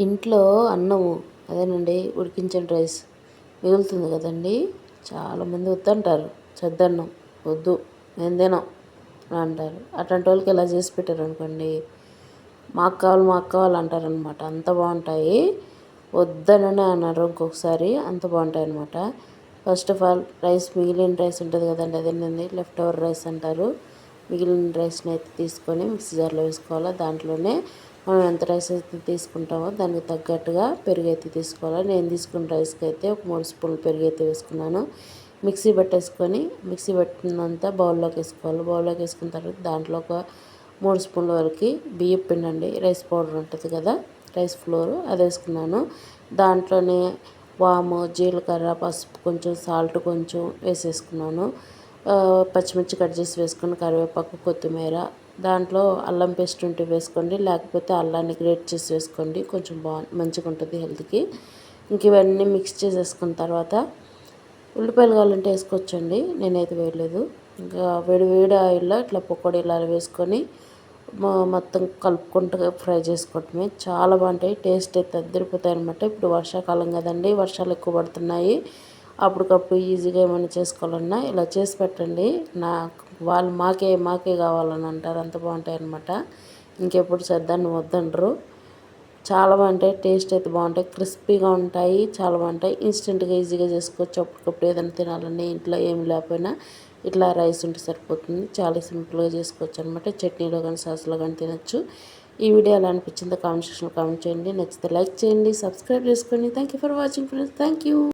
ఇంట్లో అన్నము అదేనండి ఉడికించిన రైస్ మిగులుతుంది కదండి, చాలామంది వద్దంటారు. చద్దన్నం వద్దు, నేను తినం అని అంటారు. అట్లాంటి వాళ్ళకి ఇలా చేసి పెట్టారనుకోండి, మాకు కావాలి అంటారనమాట. అంత బాగుంటాయి, వద్దననే అన్నారు ఇంకొకసారి, అంత బాగుంటాయి అనమాట. ఫస్ట్ ఆఫ్ ఆల్ రైస్, మిగిలిన రైస్ ఉంటుంది కదండి, అదేనండి లెఫ్ట్ ఓవర్ రైస్ అంటారు. మిగిలిన రైస్ని అయితే తీసుకొని మిక్సీ జార్లో వేసుకోవాలి. దాంట్లోనే మనం ఎంత రైస్ అయితే తీసుకుంటామో దానికి తగ్గట్టుగా పెరుగు అయితే తీసుకోవాలి. నేను తీసుకున్న రైస్కి అయితే ఒక 3 స్పూన్లు పెరుగు అయితే వేసుకున్నాను. మిక్సీ పట్టేసుకొని మిక్సీ పట్టినంత బౌల్లోకి వేసుకోవాలి. బౌల్లోకి వేసుకున్న తర్వాత దాంట్లో ఒక 3 స్పూన్ల వరకు బియ్యం పిండి అండి, రైస్ పౌడర్ ఉంటుంది కదా, రైస్ ఫ్లోర్, అది వేసుకున్నాను. దాంట్లోనే వాము, జీలకర్ర, పసుపు, కొంచెం సాల్ట్ కొంచెం వేసేసుకున్నాను. పచ్చిమిర్చి కట్ చేసి వేసుకొని, కరివేపాకు, కొత్తిమీర, దాంట్లో అల్లం పేస్ట్ ఉంటే వేసుకోండి, లేకపోతే అల్లాన్ని గ్రేట్ చేసి వేసుకోండి, కొంచెం మంచిగా ఉంటుంది హెల్త్కి. ఇంక ఇవన్నీ మిక్స్ చేసేసుకున్న తర్వాత ఉల్లిపాయలు కావాలంటే వేసుకోవచ్చండి, నేనైతే వేయలేదు. ఇంకా వేడి ఆయిల్లో ఇట్లా పకోడీలా వేసుకొని మొత్తం కలుపుకుంటూ ఫ్రై చేసుకోవటమే. చాలా బాగుంటాయి, టేస్ట్ అయితే అద్దరిపోతాయి అనమాట. ఇప్పుడు వర్షాకాలం కదండి, వర్షాలు ఎక్కువ పడుతున్నాయి. అప్పటికప్పుడు ఈజీగా ఏమైనా చేసుకోవాలన్నా ఇలా చేసి పెట్టండి. వాళ్ళు మాకే కావాలని అంటారు, అంత బాగుంటాయి అనమాట. ఇంకెప్పుడు చేద్దాన్ని వద్దనరు. చాలా బాగుంటాయి, టేస్ట్ అయితే బాగుంటాయి, క్రిస్పీగా ఉంటాయి, చాలా బాగుంటాయి. ఇన్స్టెంట్గా ఈజీగా చేసుకోవచ్చు. అప్పటికప్పుడు ఏదైనా తినాలని ఇంట్లో ఏమి లేకపోయినా ఇట్లా రైస్ ఉంటే సరిపోతుంది. చాలా సింపుల్గా చేసుకోవచ్చు అనమాట. చట్నీలో కానీ సాస్లో కానీ తినచ్చు. ఈ వీడియో ఎలా అనిపించిందో కామెంట్ సెక్షన్లో కామెంట్ చేయండి. నచ్చితే లైక్ చేయండి, సబ్స్క్రైబ్ చేసుకోండి. Thank you for watching friends. Thank you.